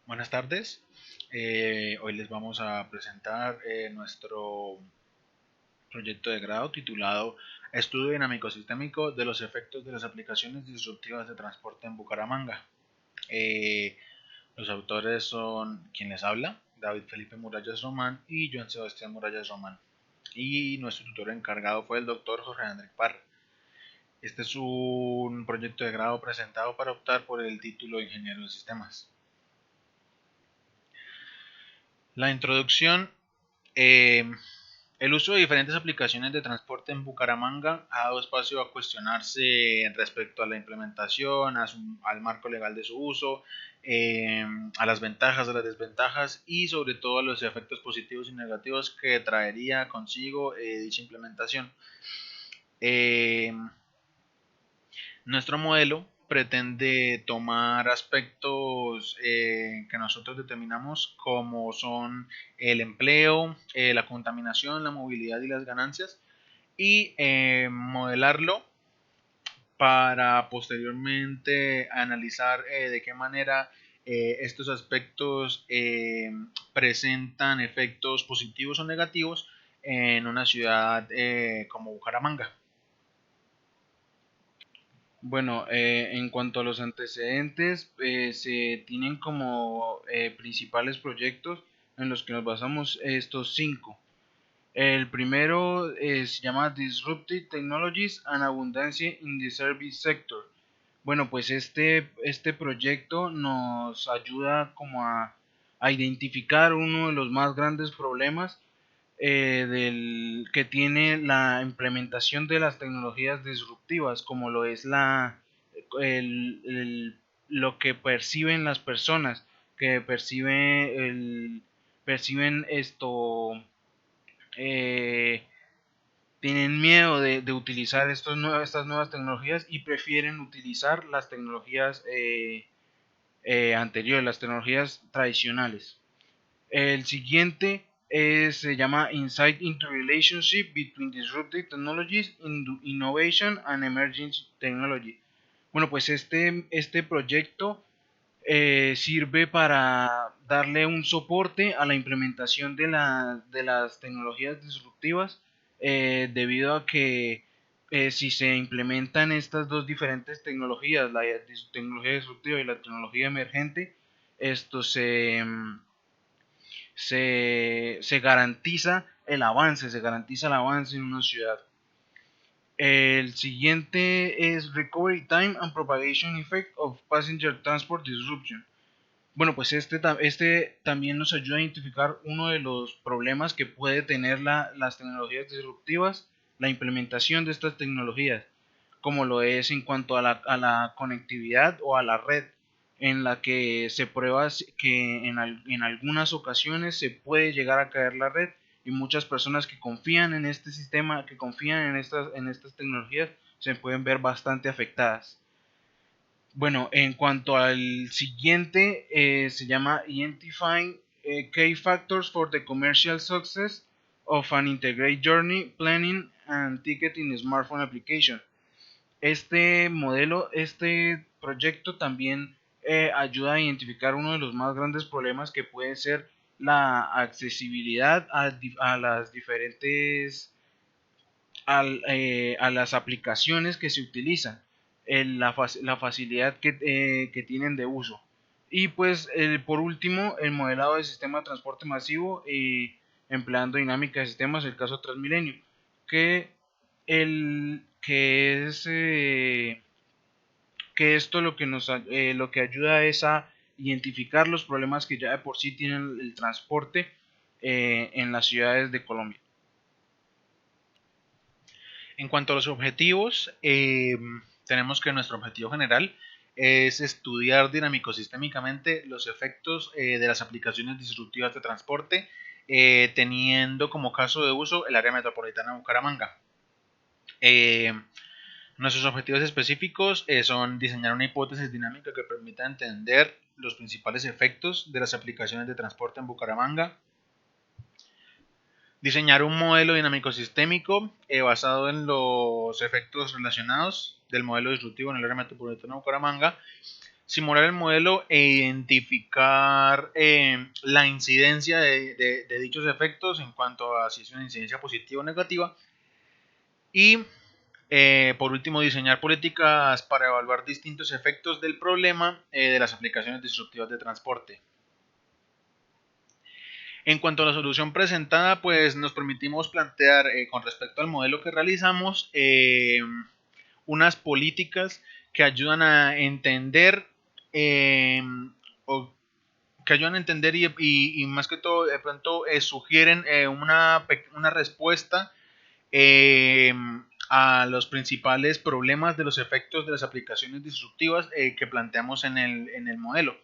Buenas tardes. Hoy les vamos a presentar nuestro proyecto de grado titulado Estudio dinámico sistémico de los efectos de las aplicaciones disruptivas de transporte en Bucaramanga. Eh, los autores son quien les habla, David Felipe Murallas Román y Joan Sebastián Murallas Román. Y nuestro tutor encargado fue el doctor Jorge Andrés Parra. Este es un proyecto de grado presentado para optar por el título de Ingeniero de Sistemas. La introducción. Eh, el uso de diferentes aplicaciones de transporte en Bucaramanga ha dado espacio a cuestionarse respecto a la implementación, al marco legal de su uso, a las ventajas, a las desventajas y sobre todo a los efectos positivos y negativos que traería consigo dicha implementación. Eh, Nuestro modelo pretende tomar aspectos que nosotros determinamos como son el empleo, la contaminación, la movilidad y las ganancias y modelarlo para posteriormente analizar de qué manera estos aspectos presentan efectos positivos o negativos en una ciudad como Bucaramanga. Bueno, en cuanto a los antecedentes, se tienen como principales proyectos en los que nos basamos estos cinco. El primero se llama Disruptive Technologies and Abundance in the Service Sector. Bueno, pues este proyecto nos ayuda como a identificar uno de los más grandes problemas que tiene la implementación de las tecnologías disruptivas, como lo es el, el- lo que perciben las personas, que perciben eh, tienen miedo de utilizar estas nuevas tecnologías y prefieren utilizar las tecnologías anteriores, las tecnologías tradicionales. El siguiente se llama Insight into Relationship Between Disruptive Technologies, Innovation and Emerging Technology. Bueno, pues este proyecto sirve para darle un soporte a la implementación de las tecnologías disruptivas, debido a que si se implementan estas dos diferentes tecnologías, la tecnología disruptiva y la tecnología emergente, esto se garantiza el avance en una ciudad. El siguiente es Recovery Time and Propagation Effect of Passenger Transport Disruption. Bueno, pues este también nos ayuda a identificar uno de los problemas que puede tener las tecnologías disruptivas, la implementación de estas tecnologías, como lo es en cuanto a la conectividad o a la red, en la que se prueba que en algunas ocasiones se puede llegar a caer la red y muchas personas que confían en este sistema, que confían en estas tecnologías, se pueden ver bastante afectadas. Bueno, en cuanto al siguiente, se llama Identifying Key Factors for the Commercial Success of an Integrated Journey Planning and Ticketing Smartphone Application. Este proyecto también ayuda a identificar uno de los más grandes problemas que puede ser la accesibilidad a las diferentes a las aplicaciones que se utilizan, la facilidad que tienen de uso. Y pues por último, el modelado de sistema de transporte masivo empleando dinámica de sistemas, el caso Transmilenio, que, que es que esto lo que ayuda es a identificar los problemas que ya de por sí tienen el transporte en las ciudades de Colombia. En cuanto a los objetivos, tenemos que nuestro objetivo general es estudiar dinámico-sistémicamente los efectos de las aplicaciones disruptivas de transporte, teniendo como caso de uso el área metropolitana de Bucaramanga. Eh, Nuestros objetivos específicos son diseñar una hipótesis dinámica que permita entender los principales efectos de las aplicaciones de transporte en Bucaramanga, diseñar un modelo dinámico sistémico basado en los efectos relacionados del modelo disruptivo en el área metropolitana de Bucaramanga, simular el modelo e identificar la incidencia de dichos efectos en cuanto a si es una incidencia positiva o negativa. Y por último, diseñar políticas para evaluar distintos efectos del problema de las aplicaciones disruptivas de transporte. En cuanto a la solución presentada, pues nos permitimos plantear con respecto al modelo que realizamos unas políticas que ayudan a entender o que ayudan a entender y más que todo de pronto sugieren una respuesta eh, a los principales problemas de los efectos de las aplicaciones disruptivas que planteamos en el modelo.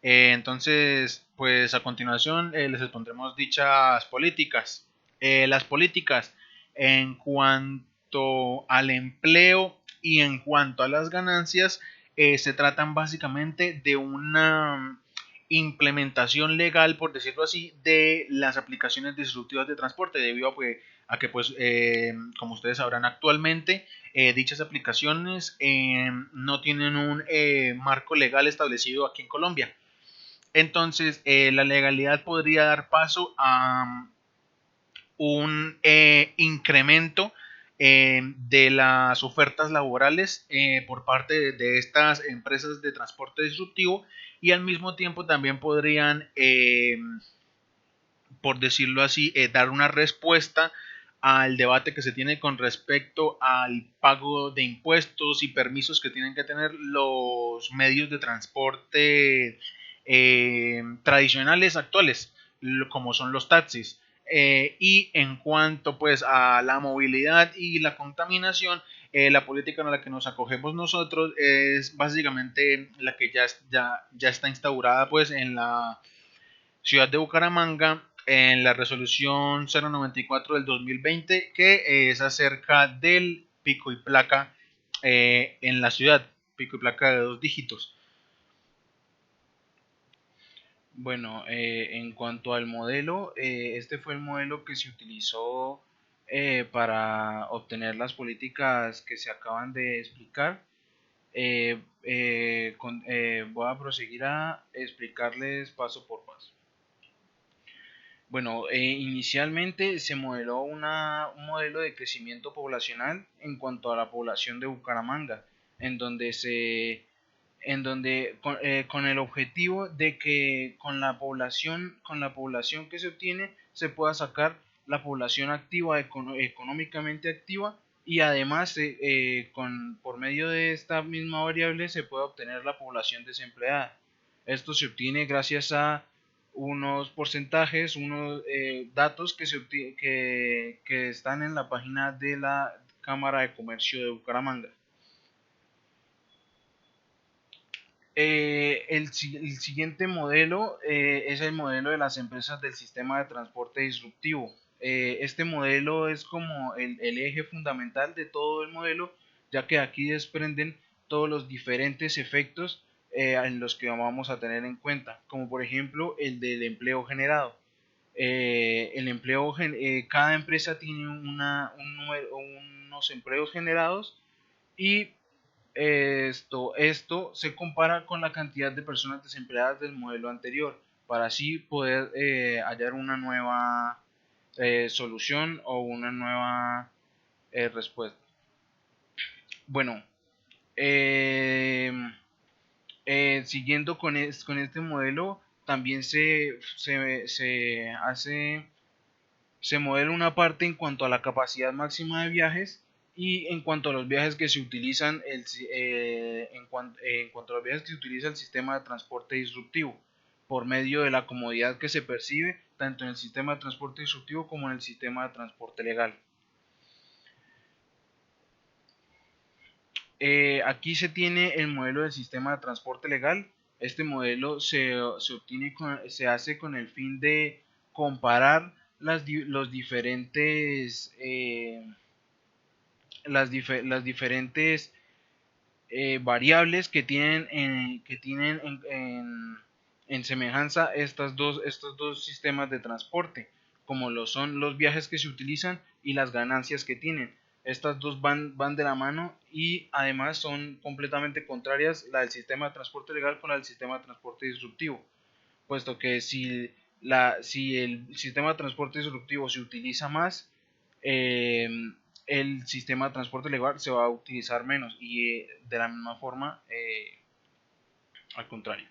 Entonces, pues a continuación les expondremos dichas políticas. Las políticas en cuanto al empleo y en cuanto a las ganancias se tratan básicamente de una implementación legal, por decirlo así, de las aplicaciones disruptivas de transporte, debido a que pues, como ustedes sabrán actualmente, dichas aplicaciones no tienen un marco legal establecido aquí en Colombia. Entonces, la legalidad podría dar paso a un incremento de las ofertas laborales por parte de estas empresas de transporte disruptivo y al mismo tiempo también podrían, por decirlo así, dar una respuesta al debate que se tiene con respecto al pago de impuestos y permisos que tienen que tener los medios de transporte tradicionales actuales, como son los taxis. Y en cuanto pues a la movilidad y la contaminación, la política en la que nos acogemos nosotros es básicamente la que ya está instaurada pues en la ciudad de Bucaramanga en la resolución 094 del 2020 que es acerca del pico y placa en la ciudad, pico y placa de 2 dígitos. Bueno, en cuanto al modelo, este fue el modelo que se utilizó para obtener las políticas que se acaban de explicar. Voy a proseguir a explicarles paso por paso. Bueno, inicialmente se modeló un modelo de crecimiento poblacional en cuanto a la población de Bucaramanga, en donde con el objetivo de que con la población que se obtiene se pueda sacar la población activa, económicamente activa, y además por medio de esta misma variable se puede obtener la población desempleada. Esto se obtiene gracias a unos porcentajes, unos datos que están en la página de la Cámara de Comercio de Bucaramanga. El siguiente modelo es el modelo de las empresas del sistema de transporte disruptivo. Este modelo es como el eje fundamental de todo el modelo, ya que aquí desprenden todos los diferentes efectos en los que vamos a tener en cuenta, como por ejemplo el del empleo generado. Cada empresa tiene unos empleos generados y esto se compara con la cantidad de personas desempleadas del modelo anterior para así poder hallar una nueva solución o una nueva respuesta. Bueno, eh, siguiendo con este modelo, también se modela una parte en cuanto a la capacidad máxima de viajes y en cuanto a los viajes que se utilizan en cuanto a los viajes que se utiliza el sistema de transporte disruptivo por medio de la comodidad que se percibe tanto en el sistema de transporte disruptivo como en el sistema de transporte legal. Aquí se tiene el modelo del sistema de transporte legal. Este modelo se hace con el fin de comparar los diferentes las diferentes variables que tienen en semejanza estos dos sistemas de transporte, como lo son los viajes que se utilizan y las ganancias que tienen. Estas dos van de la mano y además son completamente contrarias la del sistema de transporte legal con la del sistema de transporte disruptivo, puesto que si el sistema de transporte disruptivo se utiliza más, eh, el sistema de transporte legal se va a utilizar menos y de la misma forma al contrario.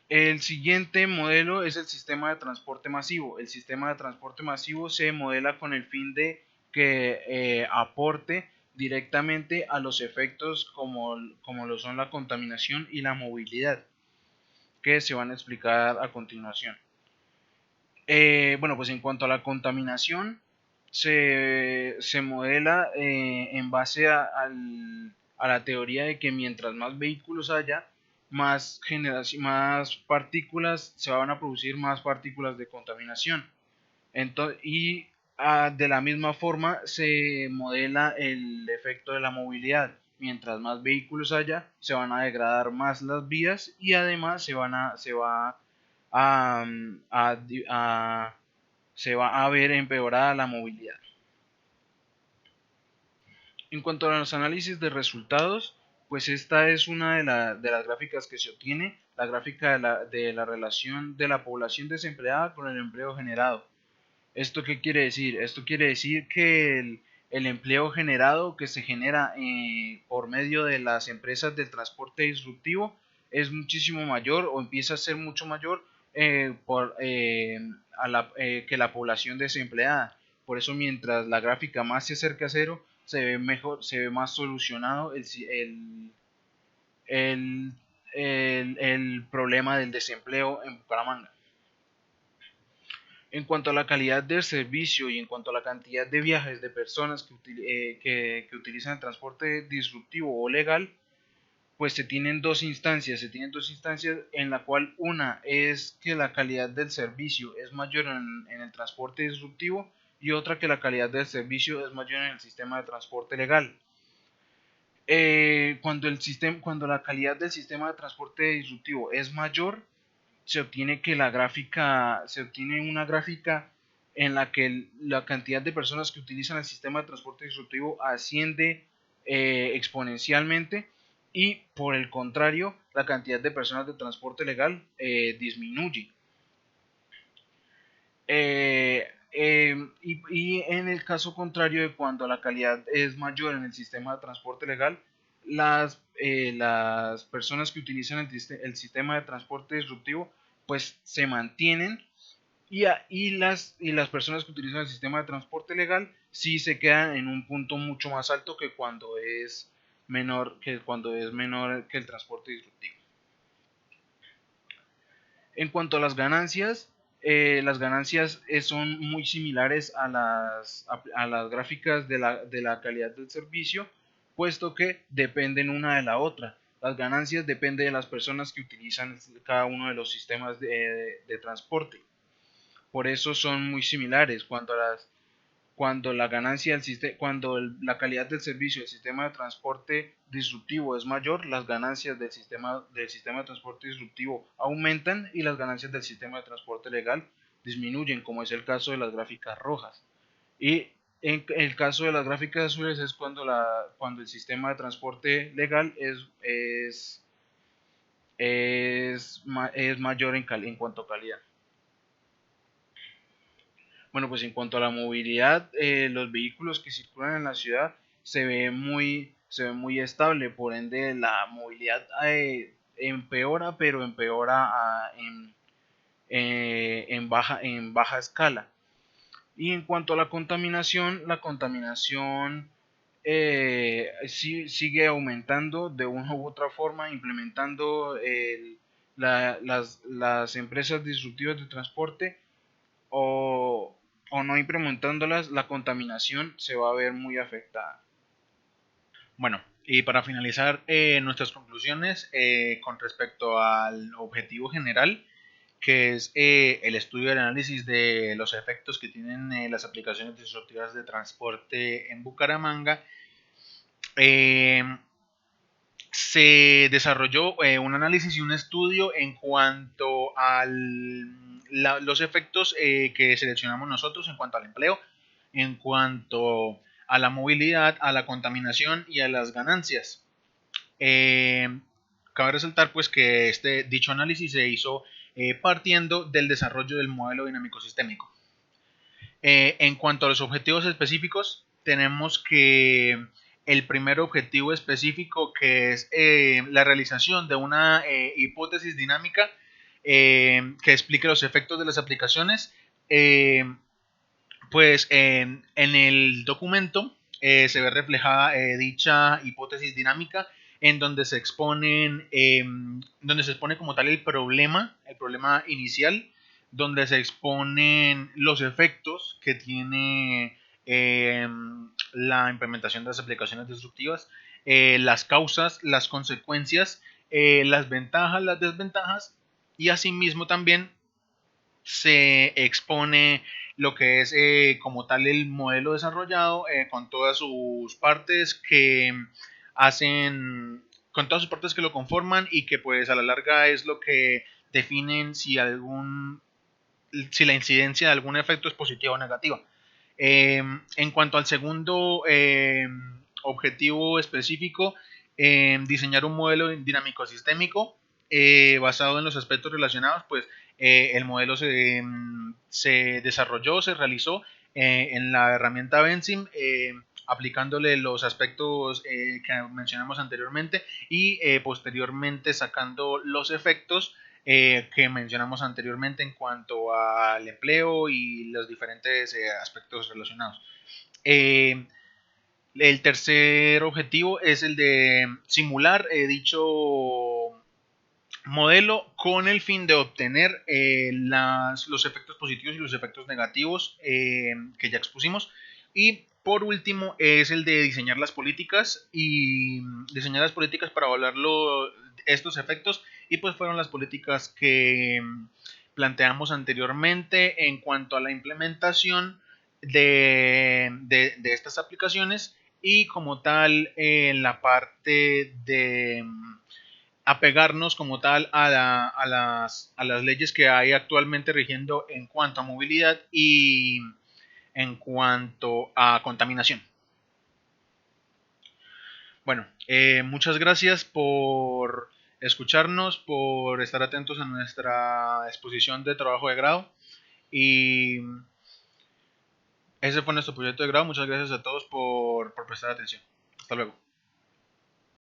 El siguiente modelo es el sistema de transporte masivo. El sistema de transporte masivo se modela con el fin de que aporte directamente a los efectos como lo son la contaminación y la movilidad, que se van a explicar a continuación. Bueno, pues en cuanto a la contaminación, se modela en base a la teoría de que mientras más vehículos haya, más partículas, se van a producir más partículas de contaminación. Y de la misma forma se modela el efecto de la movilidad. Mientras más vehículos haya, se van a degradar más las vías y además a, a, a, se va a ver empeorada la movilidad. En cuanto a los análisis de resultados, pues esta es una de las gráficas que se obtiene, la gráfica de la relación de la población desempleada con el empleo generado. ¿Esto qué quiere decir? Esto quiere decir que el empleo generado que se genera por medio de las empresas del transporte disruptivo es muchísimo mayor o empieza a ser mucho mayor que la población desempleada. Por eso mientras la gráfica más se acerca a cero, se ve mejor, se ve más solucionado el, el problema del desempleo en Bucaramanga. En cuanto a la calidad del servicio y en cuanto a la cantidad de viajes de personas que utilizan el transporte disruptivo o legal, pues se tienen dos instancias. Se tienen dos instancias en la cual una es que la calidad del servicio es mayor en el transporte disruptivo y otra que la calidad del servicio es mayor en el sistema de transporte legal. Cuando la calidad del sistema de transporte disruptivo es mayor, se obtiene una gráfica en la que la cantidad de personas que utilizan el sistema de transporte disruptivo asciende exponencialmente y por el contrario la cantidad de personas de transporte legal disminuye. Y en el caso contrario de cuando la calidad es mayor en el sistema de transporte legal, las personas que utilizan el sistema de transporte disruptivo pues se mantienen y las personas que utilizan el sistema de transporte legal sí se quedan en un punto mucho más alto que cuando es menor que el transporte disruptivo. En cuanto a las ganancias son muy similares a las gráficas de la calidad del servicio, puesto que dependen una de la otra. Las ganancias dependen de las personas que utilizan cada uno de los sistemas de transporte. Por eso son muy similares. Cuando la calidad del servicio del sistema de transporte disruptivo es mayor, las ganancias del sistema de transporte disruptivo aumentan y las ganancias del sistema de transporte legal disminuyen, como es el caso de las gráficas rojas. Y en el caso de las gráficas azules es cuando el sistema de transporte legal es mayor en cuanto a calidad. Bueno, pues en cuanto a la movilidad, los vehículos que circulan en la ciudad se ve muy estable, por ende la movilidad empeora, pero empeora en baja escala. Y en cuanto a la contaminación sigue aumentando de una u otra forma, implementando las empresas disruptivas de transporte o, o no implementándolas, la contaminación se va a ver muy afectada. Bueno, y para finalizar nuestras conclusiones con respecto al objetivo general, que es el estudio y el análisis de los efectos que tienen las aplicaciones disruptivas de transporte en Bucaramanga, se desarrolló un análisis y un estudio en cuanto a los efectos que seleccionamos nosotros en cuanto al empleo, en cuanto a la movilidad, a la contaminación y a las ganancias. Cabe resaltar pues que dicho análisis se hizo partiendo del desarrollo del modelo dinámico sistémico. En cuanto a los objetivos específicos, tenemos que el primer objetivo específico, que es la realización de una hipótesis dinámica que explique los efectos de las aplicaciones. Pues en el documento se ve reflejada dicha hipótesis dinámica, en donde se donde se expone como tal el problema inicial, donde se exponen los efectos que tiene la implementación de las aplicaciones disruptivas, las causas, las consecuencias, las ventajas, las desventajas, y asimismo también se expone lo que es como tal el modelo desarrollado con todas sus partes que hacen, con todas sus partes que lo conforman, y que pues a la larga es lo que definen si la incidencia de algún efecto es positiva o negativa. En cuanto al segundo objetivo específico, diseñar un modelo dinámico sistémico basado en los aspectos relacionados, pues el modelo se desarrolló, se realizó en la herramienta Benzim, aplicándole los aspectos que mencionamos anteriormente, y posteriormente sacando los efectos que mencionamos anteriormente en cuanto al empleo y los diferentes aspectos relacionados. El tercer objetivo es el de simular dicho modelo con el fin de obtener los efectos positivos y los efectos negativos que ya expusimos. Y por último es el de diseñar las políticas para evaluar estos efectos, y pues fueron las políticas que planteamos anteriormente en cuanto a la implementación de estas aplicaciones, y como tal en la parte de apegarnos como tal a las leyes que hay actualmente rigiendo en cuanto a movilidad y en cuanto a contaminación. Bueno, muchas gracias por escucharnos, por estar atentos a nuestra exposición de trabajo de grado, y ese fue nuestro proyecto de grado. Muchas gracias a todos por prestar atención. Hasta luego.